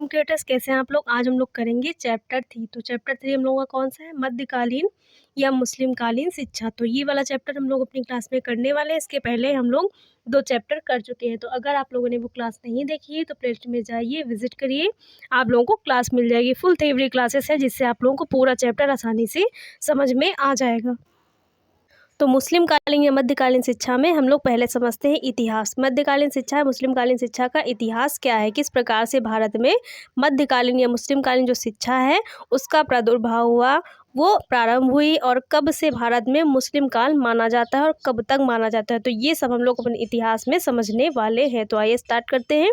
Creators कैसे हैं आप लोग। आज हम लोग करेंगे चैप्टर 3। तो चैप्टर 3 हम लोगों का कौन सा है, मध्यकालीन या मुस्लिमकालीन शिक्षा। तो ये वाला चैप्टर हम लोग अपनी क्लास में करने वाले हैं। इसके पहले हम लोग 2 चैप्टर कर चुके हैं। तो अगर आप लोगों ने वो क्लास नहीं देखी है तो प्लेलिस्ट में जाइए, विजिट करिए, आप लोगों को क्लास मिल जाएगी। फुल थ्योरी क्लासेस है जिससे आप लोगों को पूरा चैप्टर आसानी से समझ में आ जाएगा। तो मुस्लिमकालीन या मध्यकालीन शिक्षा में हम लोग पहले समझते हैं इतिहास। मध्यकालीन शिक्षा है, मुस्लिमकालीन शिक्षा का इतिहास क्या है, किस प्रकार से भारत में मध्यकालीन या मुस्लिमकालीन जो शिक्षा है उसका प्रादुर्भाव हुआ, वो प्रारंभ हुई, और कब से भारत में मुस्लिम काल माना जाता है और कब तक माना जाता है। तो ये सब हम लोग अपने इतिहास में समझने वाले हैं। तो आइए स्टार्ट करते हैं।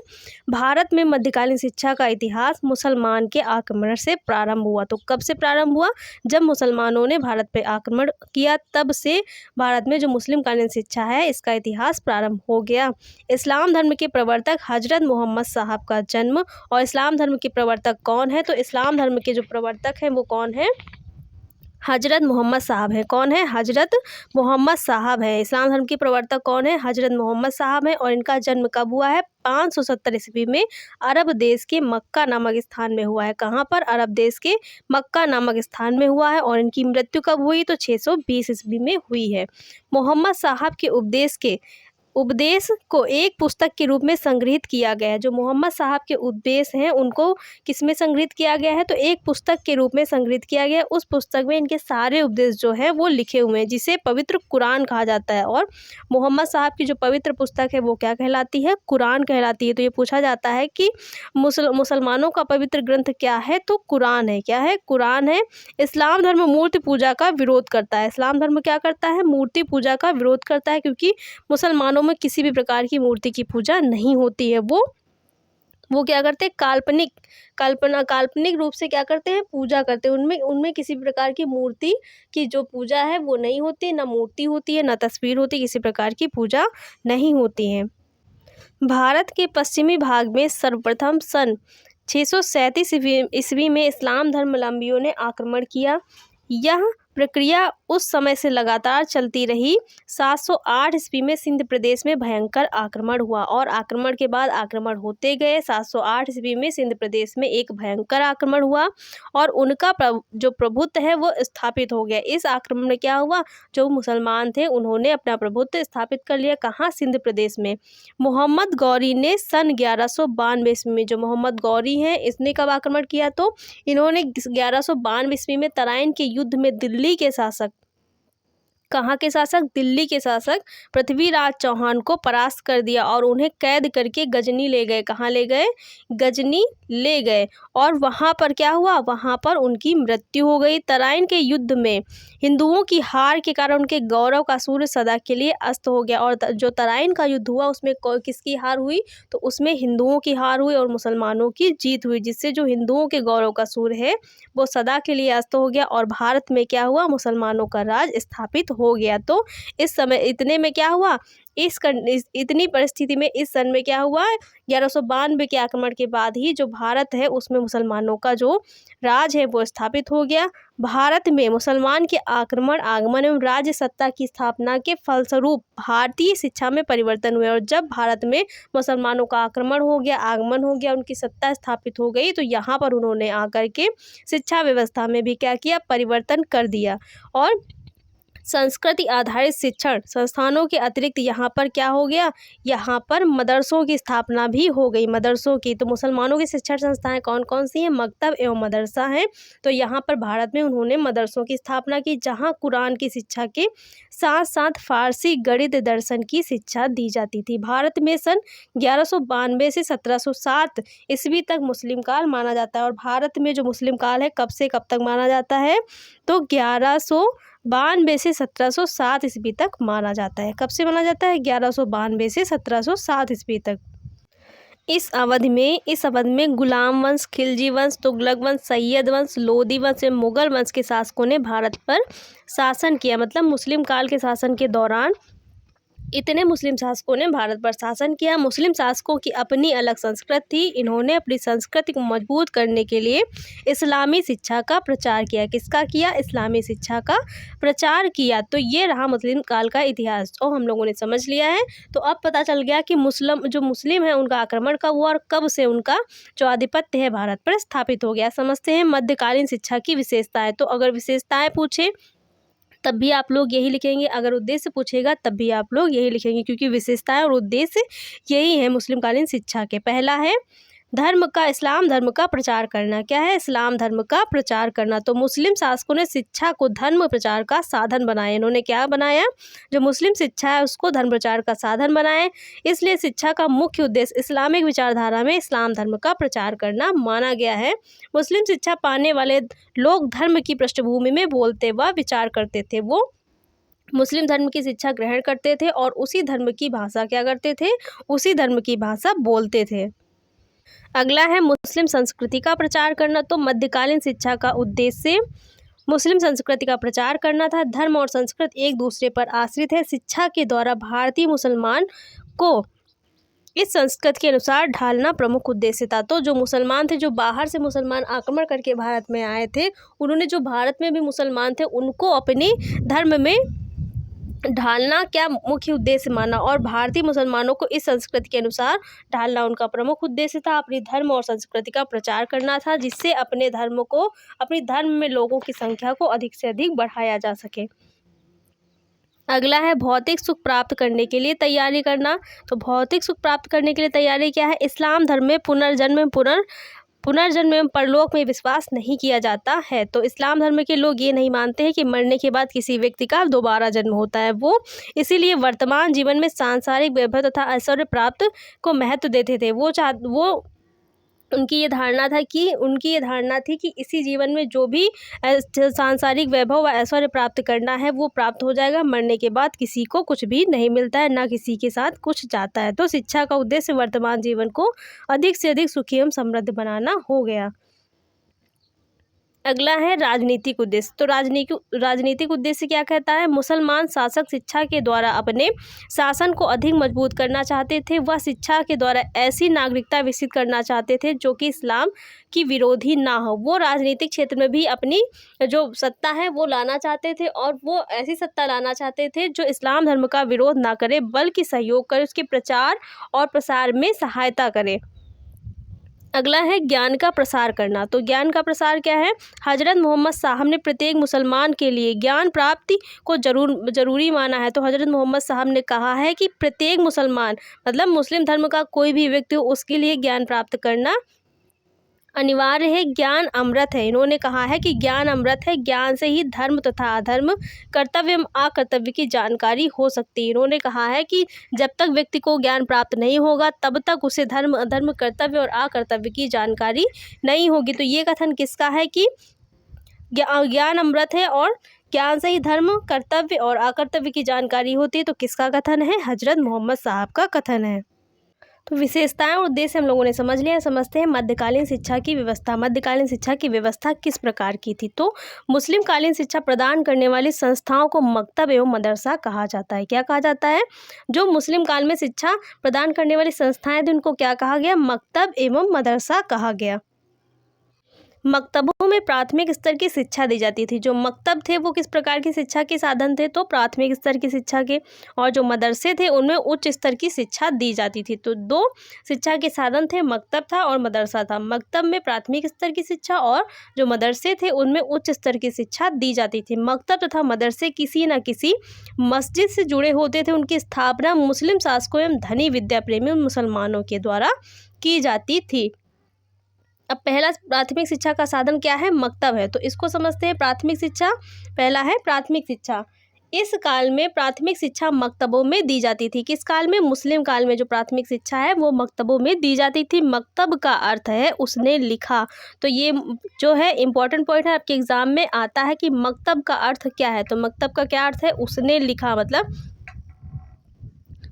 भारत में मध्यकालीन शिक्षा का इतिहास मुसलमान के आक्रमण से प्रारंभ हुआ। तो कब से प्रारंभ हुआ, जब मुसलमानों ने भारत पे आक्रमण किया, तब से भारत में जो मुस्लिम कालीन शिक्षा है इसका इतिहास प्रारंभ हो गया। इस्लाम धर्म के प्रवर्तक हजरत मोहम्मद साहब का जन्म। और इस्लाम धर्म के प्रवर्तक कौन है, तो इस्लाम धर्म के जो प्रवर्तक हैं वो कौन है, हजरत मोहम्मद साहब है। कौन है, हजरत मोहम्मद साहब है। इस्लाम धर्म के प्रवर्तक कौन है, हजरत मोहम्मद साहब है। और इनका जन्म कब हुआ है, 570 ईस्वी में अरब देश के मक्का नामक स्थान में हुआ है। कहाँ पर, अरब देश के मक्का नामक स्थान में हुआ है। और इनकी मृत्यु कब हुई, तो 620 ईस्वी में हुई है। मोहम्मद साहब के उपदेश को एक पुस्तक के रूप में संग्रहित किया गया है। जो मोहम्मद साहब के उपदेश हैं उनको किस में संग्रहित किया गया है, तो एक पुस्तक के रूप में संग्रहित किया गया है। उस पुस्तक में इनके सारे उपदेश जो है वो लिखे हुए हैं, जिसे पवित्र कुरान कहा जाता है। और मोहम्मद साहब की जो पवित्र पुस्तक है वो क्या कहलाती है, कुरान कहलाती है। तो ये पूछा जाता है कि मुसलमानों का पवित्र ग्रंथ क्या है, तो कुरान है। क्या है, कुरान है। इस्लाम धर्म मूर्ति पूजा का विरोध करता है। इस्लाम धर्म क्या करता है, मूर्ति पूजा का विरोध करता है, क्योंकि मुसलमानों में किसी भी प्रकार की मूर्ति की पूजा नहीं होती है। वो क्या करते हैं, काल्पनिक रूप से क्या करते हैं, पूजा करते हैं। उनमें किसी प्रकार की मूर्ति की जो पूजा है वो नहीं होती, ना मूर्ति होती है, ना तस्वीर होती, किसी प्रकार की पूजा नहीं होती है। भारत के पश्चिमी भाग में सर्वप्रथम सन 637 ईस्वी में इस्लाम धर्मावलंबियों ने आक्रमण किया। यह प्रक्रिया उस समय से लगातार चलती रही। 708 ईस्वी में सिंध प्रदेश में भयंकर आक्रमण हुआ, और आक्रमण के बाद आक्रमण होते गए। 708 ईस्वी में सिंध प्रदेश में एक भयंकर आक्रमण हुआ और उनका जो प्रभुत्व है वो स्थापित हो गया। इस आक्रमण में क्या हुआ, जो मुसलमान थे उन्होंने अपना प्रभुत्व स्थापित कर लिया। कहाँ, सिंध प्रदेश में। मोहम्मद गौरी ने सन 1192 ईस्वी में, जो मोहम्मद गौरी हैं इसने कब आक्रमण किया, तो इन्होंने 1192 ईस्वी में तराइन के युद्ध में दिल्ली के शासक, कहाँ के शासक, दिल्ली के शासक पृथ्वीराज चौहान को परास्त कर दिया और उन्हें कैद करके गजनी ले गए। कहाँ ले गए, गजनी ले गए। और वहाँ पर क्या हुआ, वहाँ पर उनकी मृत्यु हो गई। तराइन के युद्ध में हिंदुओं की हार के कारण उनके गौरव का सूर्य सदा के लिए अस्त हो गया। और जो तराइन का युद्ध हुआ उसमें किसकी हार हुई, तो उसमें हिंदुओं की हार हुई और मुसलमानों की जीत हुई, जिससे जो हिंदुओं के गौरव का सूर्य है वो सदा के लिए अस्त हो गया और भारत में क्या हुआ, मुसलमानों का राज स्थापित हो गया। तो इस समय इतने में क्या हुआ, इतनी परिस्थिति में इस सन में क्या हुआ, 1192 के आक्रमण के बाद ही जो भारत है उसमें मुसलमानों का जो राज है वो स्थापित हो गया। भारत में मुसलमान के आगमन एवं राज्य सत्ता की स्थापना के फलस्वरूप भारतीय शिक्षा में परिवर्तन हुए। और जब भारत में मुसलमानों का आक्रमण हो गया, आगमन हो गया, उनकी सत्ता स्थापित हो गई, तो यहाँ पर उन्होंने आकर के शिक्षा व्यवस्था में भी क्या किया, परिवर्तन कर दिया। और संस्कृति आधारित शिक्षण संस्थानों के अतिरिक्त यहाँ पर क्या हो गया, यहाँ पर मदरसों की स्थापना भी हो गई। मदरसों की, तो मुसलमानों की शिक्षण संस्थाएं कौन कौन सी हैं, मकतब एवं मदरसा हैं। तो यहाँ पर भारत में उन्होंने मदरसों की स्थापना की, जहाँ कुरान की शिक्षा के साथ साथ फारसी, गणित, दर्शन की शिक्षा दी जाती थी। भारत में सन 1192 से 1707 ईस्वी तक मुस्लिम काल माना जाता है। और भारत में जो मुस्लिम काल है कब से कब तक माना जाता है, तो 1192 से 1707 ईस्वी तक माना जाता है। कब से माना जाता है, 1192 से 1707 ईस्वी तक। इस अवधि में गुलाम वंश, खिलजी वंश, तुगलक वंश, सैयद वंश, लोदी वंश एवं मुगल वंश के शासकों ने भारत पर शासन किया। मतलब मुस्लिम काल के शासन के दौरान इतने मुस्लिम शासकों ने भारत पर शासन किया। मुस्लिम शासकों की अपनी अलग संस्कृति थी। इन्होंने अपनी संस्कृति को मजबूत करने के लिए इस्लामी शिक्षा का प्रचार किया। किसका किया? इस्लामी शिक्षा का प्रचार किया। तो ये रहा मुस्लिम काल का इतिहास और हम लोगों ने समझ लिया है। तो अब पता चल गया कि मुस्लिम है उनका आक्रमण कब हुआ और कब से उनका जो आधिपत्य है भारत पर स्थापित हो गया। समझते हैं मध्यकालीन शिक्षा की विशेषताएं। तो अगर विशेषताएं पूछे तब भी आप लोग यही लिखेंगे, अगर उद्देश्य पूछेगा तब भी आप लोग यही लिखेंगे, क्योंकि विशेषताएं और उद्देश्य यही है मुस्लिम कालीन शिक्षा के। पहला है इस्लाम धर्म का प्रचार करना। क्या है? इस्लाम धर्म का प्रचार करना। तो मुस्लिम शासकों ने शिक्षा को धर्म प्रचार का साधन बनाया। इन्होंने क्या बनाया? जो मुस्लिम शिक्षा है उसको धर्म प्रचार का साधन बनाया। इसलिए शिक्षा का मुख्य उद्देश्य इस्लामिक विचारधारा में इस्लाम धर्म का प्रचार करना माना गया है। मुस्लिम शिक्षा पाने वाले लोग धर्म की पृष्ठभूमि में बोलते व विचार करते थे। वो मुस्लिम धर्म की शिक्षा ग्रहण करते थे और उसी धर्म की भाषा क्या करते थे? उसी धर्म की भाषा बोलते थे। अगला है मुस्लिम संस्कृति का प्रचार करना। तो मध्यकालीन शिक्षा का उद्देश्य मुस्लिम संस्कृति का प्रचार करना था। धर्म और संस्कृति एक दूसरे पर आश्रित है। शिक्षा के द्वारा भारतीय मुसलमान को इस संस्कृति के अनुसार ढालना प्रमुख उद्देश्य था। तो जो मुसलमान थे, जो बाहर से मुसलमान आक्रमण करके भारत में आए थे, उन्होंने जो भारत में भी मुसलमान थे उनको अपने धर्म में ढालना क्या मुख्य उद्देश्य माना और भारतीय मुसलमानों को इस संस्कृति के अनुसार ढालना उनका प्रमुख उद्देश्य था। अपनी धर्म और संस्कृति का प्रचार करना था, जिससे अपने धर्म में लोगों की संख्या को अधिक से अधिक बढ़ाया जा सके। अगला है भौतिक सुख प्राप्त करने के लिए तैयारी करना। तो भौतिक सुख प्राप्त करने के लिए तैयारी क्या है? इस्लाम धर्म में पुनर्जन्म एवं परलोक में विश्वास नहीं किया जाता है। तो इस्लाम धर्म के लोग ये नहीं मानते हैं कि मरने के बाद किसी व्यक्ति का दोबारा जन्म होता है। वो इसीलिए वर्तमान जीवन में सांसारिक वैभव तथा ऐश्वर्य प्राप्त को महत्व देते थे। उनकी ये धारणा थी कि इसी जीवन में जो भी सांसारिक वैभव व ऐश्वर्य प्राप्त करना है वो प्राप्त हो जाएगा। मरने के बाद किसी को कुछ भी नहीं मिलता है, ना किसी के साथ कुछ जाता है। तो शिक्षा का उद्देश्य वर्तमान जीवन को अधिक से अधिक सुखी एवं समृद्ध बनाना हो गया। अगला है राजनीतिक उद्देश्य। तो राजनीतिक उद्देश्य क्या कहता है? मुसलमान शासक शिक्षा के द्वारा अपने शासन को अधिक मजबूत करना चाहते थे। वह शिक्षा के द्वारा ऐसी नागरिकता विकसित करना चाहते थे जो कि इस्लाम की विरोधी ना हो। वो राजनीतिक क्षेत्र में भी अपनी जो सत्ता है वो लाना चाहते थे और वो ऐसी सत्ता लाना चाहते थे जो इस्लाम धर्म का विरोध ना करे बल्कि सहयोग करे, उसके प्रचार और प्रसार में सहायता करे। अगला है ज्ञान का प्रसार करना। तो ज्ञान का प्रसार क्या है? हजरत मोहम्मद साहब ने प्रत्येक मुसलमान के लिए ज्ञान प्राप्ति को जरूरी माना है। तो हजरत मोहम्मद साहब ने कहा है कि प्रत्येक मुसलमान मतलब मुस्लिम धर्म का कोई भी व्यक्ति हो उसके लिए ज्ञान प्राप्त करना अनिवार्य है। ज्ञान अमृत है। इन्होंने कहा है कि ज्ञान अमृत है, ज्ञान से ही धर्म तथा अधर्म, कर्तव्य एवं अकर्तव्य की जानकारी हो सकती है। इन्होंने कहा है कि जब तक व्यक्ति को ज्ञान प्राप्त नहीं होगा तब तक उसे धर्म, अधर्म, कर्तव्य और अकर्तव्य की जानकारी नहीं होगी। तो ये कथन किसका है कि ज्ञान अमृत है और ज्ञान से ही धर्म, कर्तव्य और अकर्तव्य की जानकारी होती है। तो किसका कथन है? हजरत मोहम्मद साहब का कथन है। तो विशेषताएं और उद्देश्य हम लोगों ने समझ लिया। समझते हैं मध्यकालीन शिक्षा की व्यवस्था। मध्यकालीन शिक्षा की व्यवस्था किस प्रकार की थी? तो मुस्लिम कालीन शिक्षा प्रदान करने वाली संस्थाओं को मकतब एवं मदरसा कहा जाता है। क्या कहा जाता है? जो मुस्लिम काल में शिक्षा प्रदान करने वाली संस्थाएं थी उनको क्या कहा गया? मकतब एवं मदरसा कहा गया। मकतबों में प्राथमिक स्तर की शिक्षा दी जाती थी। जो मकतब थे वो किस प्रकार की शिक्षा के साधन थे? तो प्राथमिक स्तर की शिक्षा के। और जो मदरसे थे उनमें उच्च स्तर की शिक्षा दी जाती थी। तो दो शिक्षा के साधन थे, मकतब था और मदरसा था। मकतब में प्राथमिक स्तर की शिक्षा और जो मदरसे थे उनमें उच्च स्तर की शिक्षा दी जाती थी। मकतब तथा मदरसे किसी न किसी मस्जिद से जुड़े होते थे। उनकी स्थापना मुस्लिम शासकों एवं धनी विद्या प्रेमी मुसलमानों के द्वारा की जाती थी। अब पहला प्राथमिक शिक्षा का साधन क्या है? मकतब है। तो इसको समझते हैं। प्राथमिक शिक्षा, पहला है प्राथमिक शिक्षा। इस काल में प्राथमिक शिक्षा मकतबों में दी जाती थी। किस काल में? मुस्लिम काल में जो प्राथमिक शिक्षा है वो मकतबों में दी जाती थी। मकतब का अर्थ है उसने लिखा। तो ये जो है इंपॉर्टेंट पॉइंट है, आपके एग्जाम में आता है कि मकतब का अर्थ क्या है। तो मकतब का क्या अर्थ है? उसने लिखा, मतलब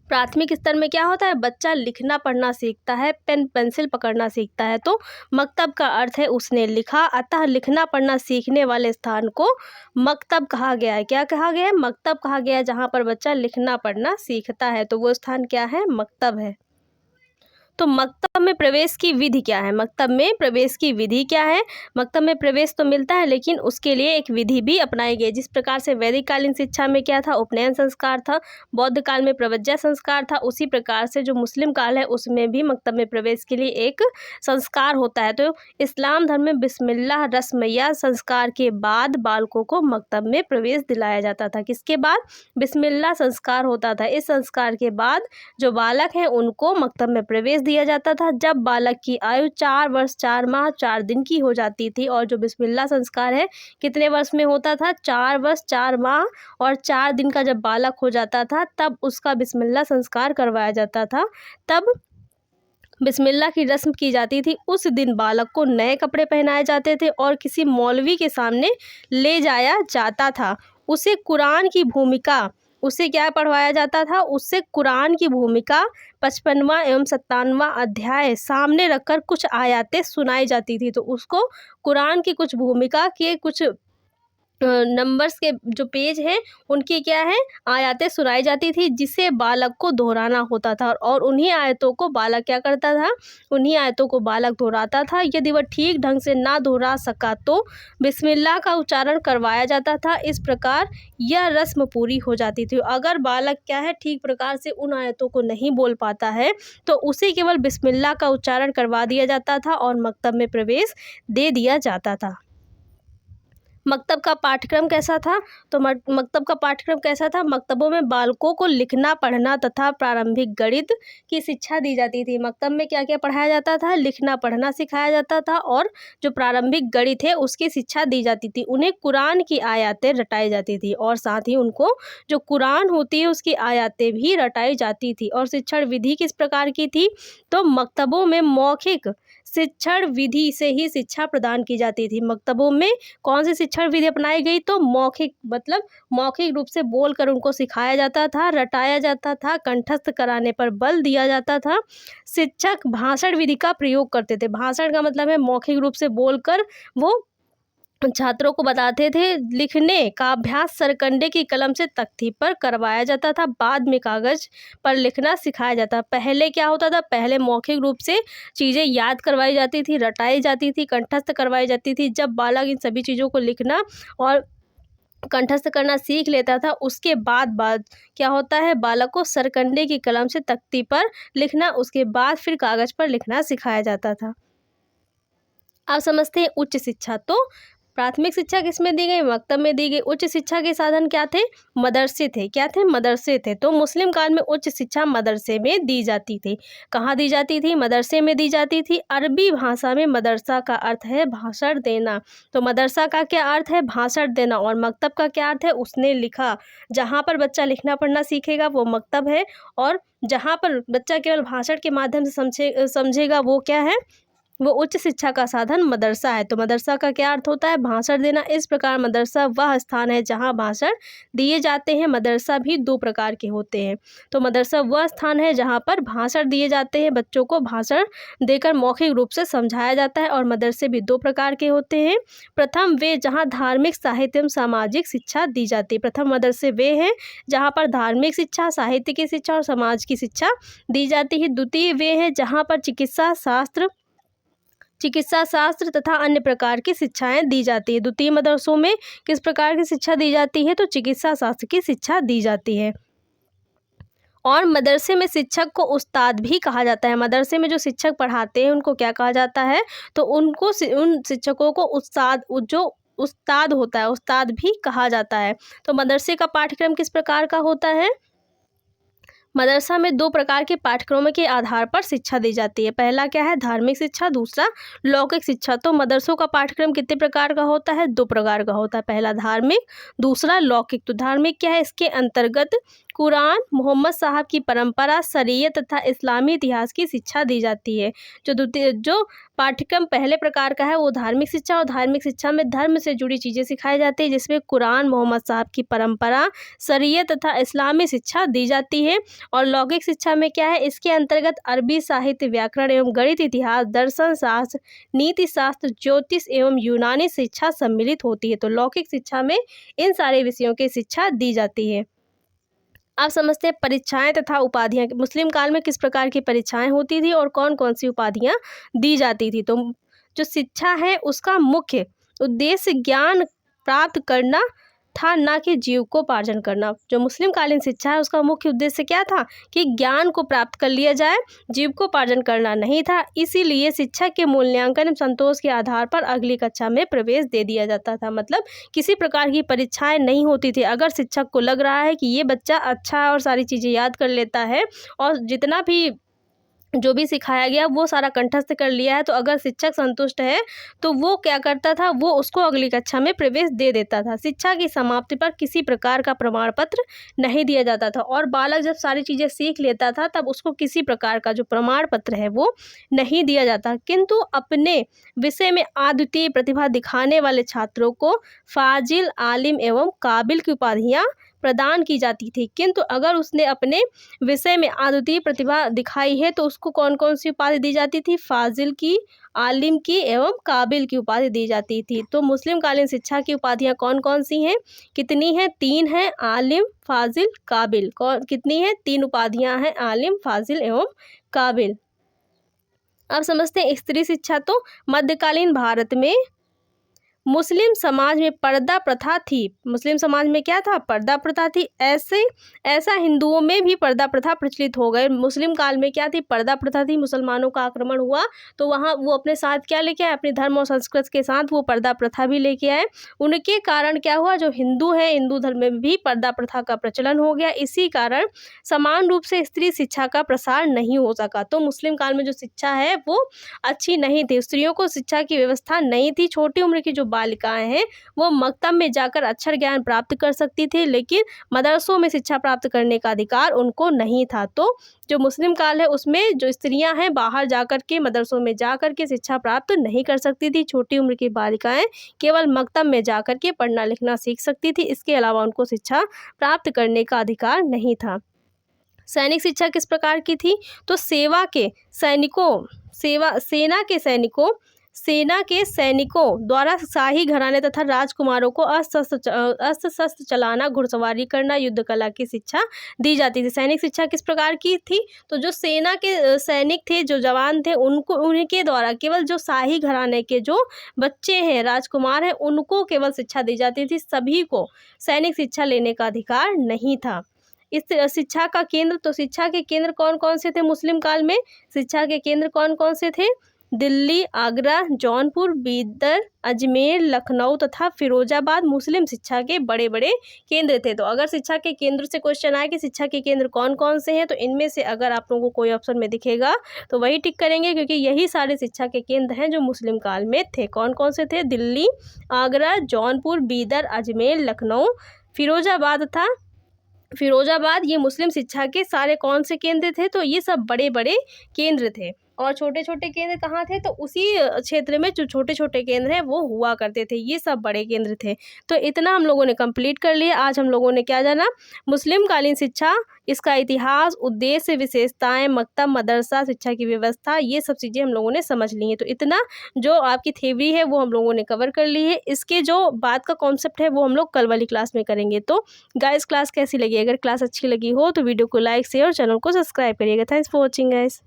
प्राथमिक स्तर में क्या होता है, बच्चा लिखना पढ़ना सीखता है, पेन पेंसिल पकड़ना सीखता है। तो मकतब का अर्थ है उसने लिखा, अतः लिखना पढ़ना सीखने वाले स्थान को मकतब कहा गया है। क्या कहा गया है, मकतब कहा गया है, जहाँ पर बच्चा लिखना पढ़ना सीखता है। तो वो स्थान क्या है, मकतब है। तो मकतब में प्रवेश की विधि क्या है, मकतब में प्रवेश की विधि क्या है। मकतब में प्रवेश तो मिलता है, लेकिन उसके लिए एक विधि भी अपनाई गई। जिस प्रकार से वैदिक कालीन शिक्षा में क्या था, उपनयन संस्कार था, बौद्ध काल में प्रवज्जा संस्कार था, उसी प्रकार से जो मुस्लिम काल है उसमें भी मकतब में प्रवेश के लिए एक संस्कार होता है। तो इस्लाम धर्म में बिस्मिल्लाह रस्म या संस्कार के बाद बालकों को मकतब में प्रवेश दिलाया जाता था। किसके बाद, बिस्मिल्लाह संस्कार होता था। इस संस्कार के बाद जो बालक हैं उनको मकतब में प्रवेश दिया जाता था। जब बालक की आयु 4 वर्ष 4 माह 4 दिन की हो जाती थी, और जो बिस्मिल्लाह संस्कार है कितने वर्ष में होता था, 4 वर्ष 4 माह और 4 दिन का जब बालक हो जाता था तब उसका बिस्मिल्लाह संस्कार करवाया जाता था। तब बिस्मिल्लाह की रस्म की जाती थी। उस दिन बालक को नए कपड़े पहनाए जाते थे और किसी मौलवी के सामने ले जाया जाता था। उसे कुरान की भूमिका, उसे क्या पढ़वाया जाता था, उससे कुरान की भूमिका 55वां एवं 57वां अध्याय सामने रखकर कुछ आयतें सुनाई जाती थी। तो उसको कुरान की कुछ भूमिका के कुछ नंबर्स के जो पेज हैं उनकी क्या है, आयतें सुनाई जाती थी, जिसे बालक को दोहराना होता था। और उन्हीं आयतों को बालक क्या करता था, उन्हीं आयतों को बालक दोहराता था। यदि वह ठीक ढंग से ना दोहरा सका तो बिस्मिल्लाह का उच्चारण करवाया जाता था। इस प्रकार यह रस्म पूरी हो जाती थी। अगर बालक क्या है, ठीक प्रकार से उन आयतों को नहीं बोल पाता है तो उसे केवल बिस्मिल्लाह का उच्चारण करवा दिया जाता था और मकतब में प्रवेश दे दिया जाता था। मकतब का पाठ्यक्रम कैसा था, तो मकतब का पाठ्यक्रम कैसा था, मकतबों में बालकों को लिखना पढ़ना तथा प्रारंभिक गणित की शिक्षा दी जाती थी। मकतब में क्या क्या पढ़ाया जाता था, लिखना पढ़ना सिखाया जाता था और जो प्रारंभिक गणित है उसकी शिक्षा दी जाती थी। उन्हें कुरान की आयतें रटाई जाती थी और साथ ही उनको जो कुरान होती है उसकी आयतें भी रटाई जाती थी। और शिक्षण विधि किस प्रकार की थी, तो मकतबों में मौखिक शिक्षण विधि से ही शिक्षा प्रदान की जाती थी। मकतबों में कौन सी शिक्षण विधि अपनाई गई, तो मौखिक, मतलब मौखिक रूप से बोलकर उनको सिखाया जाता था, रटाया जाता था, कंठस्थ कराने पर बल दिया जाता था। शिक्षक भाषण विधि का प्रयोग करते थे। भाषण का मतलब है मौखिक रूप से बोलकर वो छात्रों को बताते थे। लिखने का अभ्यास सरकंडे की कलम से तख्ती पर करवाया जाता था, बाद में कागज पर लिखना सिखाया जाता। पहले क्या होता था, पहले मौखिक रूप से चीज़ें याद करवाई जाती थी, रटाई जाती थी, कंठस्थ करवाई जाती थी। जब बालक इन सभी चीज़ों को लिखना और कंठस्थ करना सीख लेता था, उसके बाद क्या होता है, बालक को सरकंडे की कलम से तख्ती पर लिखना, उसके बाद फिर कागज पर लिखना सिखाया जाता था। अब समझते हैं उच्च शिक्षा। तो प्राथमिक शिक्षा किसमें दी गई, मकतब में दी गई। उच्च शिक्षा के साधन क्या थे, मदरसे थे। क्या थे, मदरसे थे। तो मुस्लिम काल में उच्च शिक्षा मदरसे में दी जाती थी। कहाँ दी जाती थी, मदरसे में दी जाती थी। अरबी भाषा में मदरसा का अर्थ है भाषण देना। तो मदरसा का क्या अर्थ है, भाषण देना। और मकतब का क्या अर्थ है, उसने लिखा। जहाँ पर बच्चा लिखना पढ़ना सीखेगा वो मकतब है, और जहाँ पर बच्चा केवल भाषण के माध्यम से समझेगा वो क्या है, वो उच्च शिक्षा का साधन मदरसा है। तो मदरसा का क्या अर्थ होता है, भाषण देना। इस प्रकार मदरसा वह स्थान है जहाँ भाषण दिए जाते हैं। मदरसा भी 2 प्रकार के होते हैं। तो मदरसा वह स्थान है जहाँ पर भाषण दिए जाते हैं, बच्चों को भाषण देकर मौखिक रूप से समझाया जाता है। और मदरसे भी 2 प्रकार के होते हैं। प्रथम वे जहाँ धार्मिक, साहित्य एवं सामाजिक शिक्षा दी जाती है। प्रथम मदरसे वे हैं जहाँ पर धार्मिक शिक्षा, साहित्य की शिक्षा और समाज की शिक्षा दी जाती है। द्वितीय वे हैं जहाँ पर चिकित्सा शास्त्र तथा अन्य प्रकार की शिक्षाएं दी जाती है। द्वितीय मदरसों में किस प्रकार की शिक्षा दी जाती है, तो चिकित्सा शास्त्र की शिक्षा दी जाती है। और मदरसे में शिक्षक को उस्ताद भी कहा जाता है। मदरसे में जो शिक्षक पढ़ाते हैं उनको क्या कहा जाता है, तो उन शिक्षकों को उस्ताद होता है, उस्ताद भी कहा जाता है। तो मदरसे का पाठ्यक्रम किस प्रकार का होता है, मदरसा में 2 प्रकार के पाठ्यक्रमों के आधार पर शिक्षा दी जाती है। पहला क्या है, धार्मिक शिक्षा, दूसरा लौकिक शिक्षा। तो मदरसों का पाठ्यक्रम कितने प्रकार का होता है, 2 प्रकार का होता है। पहला धार्मिक, दूसरा लौकिक। तो धार्मिक क्या है, इसके अंतर्गत कुरान, मोहम्मद साहब की परंपरा, शरीयत तथा इस्लामी इतिहास की शिक्षा दी जाती है। जो पाठ्यक्रम पहले प्रकार का है वो धार्मिक शिक्षा, और धार्मिक शिक्षा में धर्म से जुड़ी चीज़ें सिखाई जाती है, जिसमें कुरान, मोहम्मद साहब की परंपरा, शरीयत तथा इस्लामी शिक्षा दी जाती है। और लौकिक शिक्षा में क्या है, इसके अंतर्गत अरबी साहित्य, व्याकरण एवं गणित, इतिहास, दर्शन शास्त्र, नीति शास्त्र, ज्योतिष एवं यूनानी शिक्षा सम्मिलित होती है। तो लौकिक शिक्षा में इन सारे विषयों की शिक्षा दी जाती है। आप समझते हैं परीक्षाएं तथा उपाधियां। मुस्लिम काल में किस प्रकार की परीक्षाएं होती थी और कौन कौन सी उपाधियां दी जाती थी। तो जो शिक्षा है उसका मुख्य उद्देश्य ज्ञान प्राप्त करना था, ना कि जीविकोपार्जन करना। जो मुस्लिम कालीन शिक्षा है उसका मुख्य उद्देश्य क्या था कि ज्ञान को प्राप्त कर लिया जाए, जीविकोपार्जन करना नहीं था। इसीलिए शिक्षा के मूल्यांकन एवं संतोष के आधार पर अगली कक्षा में प्रवेश दे दिया जाता था। मतलब किसी प्रकार की परीक्षाएं नहीं होती थी। अगर शिक्षक को लग रहा है कि ये बच्चा अच्छा है और सारी चीज़ें याद कर लेता है और जितना भी जो भी सिखाया गया वो सारा कंठस्थ कर लिया है, तो अगर शिक्षक संतुष्ट है तो वो क्या करता था, वो उसको अगली कक्षा में प्रवेश दे देता था। शिक्षा की समाप्ति पर किसी प्रकार का प्रमाण पत्र नहीं दिया जाता था, और बालक जब सारी चीज़ें सीख लेता था तब उसको किसी प्रकार का जो प्रमाण पत्र है वो नहीं दिया जाता। किंतु अपने विषय में अद्वितीय प्रतिभा दिखाने वाले छात्रों को फाजिल, आलिम एवं काबिल की उपाधियाँ प्रदान की जाती थी। किंतु अगर उसने अपने विषय में अद्वितीय प्रतिभा दिखाई है तो उसको कौन कौन सी उपाधि दी जाती थी, फाजिल की, आलिम की एवं काबिल की उपाधि दी जाती थी। तो मुस्लिम कालीन शिक्षा की उपाधियां कौन कौन सी हैं, कितनी हैं, 3 हैं, आलिम, फाजिल, काबिल। कौन कितनी हैं, 3 उपाधियां हैं, आलिम, फाजिल एवं काबिल। अब समझते हैं स्त्री शिक्षा। तो मध्यकालीन भारत में मुस्लिम समाज में पर्दा प्रथा थी। मुस्लिम समाज में क्या था, पर्दा प्रथा थी। ऐसा हिंदुओं में भी पर्दा प्रथा प्रचलित हो गए। मुस्लिम काल में क्या थी, पर्दा प्रथा थी। मुसलमानों का आक्रमण हुआ तो वहाँ वो अपने साथ क्या लेके आए, अपने धर्म और संस्कृति के साथ वो पर्दा प्रथा भी लेके आए। उनके कारण क्या हुआ, जो हिंदू है, हिंदू धर्म में भी पर्दा प्रथा का प्रचलन हो गया। इसी कारण समान रूप से स्त्री शिक्षा का प्रसार नहीं हो सका। तो मुस्लिम काल में जो शिक्षा है वो अच्छी नहीं थी, स्त्रियों को शिक्षा की व्यवस्था नहीं थी। छोटी उम्र की जो बालिकाएं हैं वो मकतब में जाकर अक्षर ज्ञान प्राप्त कर सकती थी, लेकिन मदरसों में शिक्षा प्राप्त करने का अधिकार उनको नहीं था। तो जो मुस्लिम काल है उसमें जो स्त्रियां हैं बाहर जाकर के, मदरसों में जाकर के शिक्षा प्राप्त नहीं कर सकती थी। छोटी उम्र की बालिकाएं केवल मकतब में जाकर के पढ़ना लिखना सीख सकती थी, इसके अलावा उनको शिक्षा प्राप्त करने का अधिकार नहीं था। सैनिक शिक्षा किस प्रकार की थी, तो सेना के सैनिकों द्वारा शाही घराने तथा राजकुमारों को अस्त्र शस्त्र चलाना, घुड़सवारी करना, युद्ध कला की शिक्षा दी जाती थी। सैनिक शिक्षा किस प्रकार की थी, तो जो सेना के सैनिक थे, जो जवान थे, उनके द्वारा केवल जो शाही घराने के जो बच्चे हैं, राजकुमार हैं, उनको केवल शिक्षा दी जाती थी। सभी को सैनिक शिक्षा लेने का अधिकार नहीं था। इस शिक्षा का केंद्र, तो शिक्षा के केंद्र कौन कौन से थे मुस्लिम काल में, शिक्षा के केंद्र कौन कौन से थे, दिल्ली, आगरा, जौनपुर, बीदर, अजमेर, लखनऊ तथा फिरोजाबाद मुस्लिम शिक्षा के बड़े बड़े केंद्र थे। तो अगर शिक्षा के केंद्र से क्वेश्चन आए कि शिक्षा के केंद्र कौन कौन से हैं, तो इनमें से अगर आप लोगों को कोई ऑप्शन में दिखेगा तो वही टिक करेंगे, क्योंकि यही सारे शिक्षा के केंद्र हैं जो मुस्लिम काल में थे। कौन कौन से थे, दिल्ली, आगरा, जौनपुर, बीदर, अजमेर, लखनऊ, फिरोजाबाद, ये मुस्लिम शिक्षा के सारे कौन से केंद्र थे, तो ये सब बड़े बड़े केंद्र थे। और छोटे छोटे केंद्र कहाँ थे, तो उसी क्षेत्र में जो छोटे छोटे केंद्र हैं वो हुआ करते थे, ये सब बड़े केंद्र थे। तो इतना हम लोगों ने कंप्लीट कर लिया। आज हम लोगों ने क्या जाना, मुस्लिम कालीन शिक्षा, इसका इतिहास, उद्देश्य, विशेषताएं, मकतब, मदरसा, शिक्षा की व्यवस्था, ये सब चीज़ें हम लोगों ने समझ ली हैं। तो इतना जो आपकी थ्योरी है वो हम लोगों ने कवर कर ली है। इसके जो बात का कॉन्सेप्ट है वो हम लोग कल वाली क्लास में करेंगे। तो गाइस क्लास कैसी लगी, अगर क्लास अच्छी लगी हो तो वीडियो को लाइक, शेयर और चैनल को सब्सक्राइब करिएगा। Thanks for watching guys.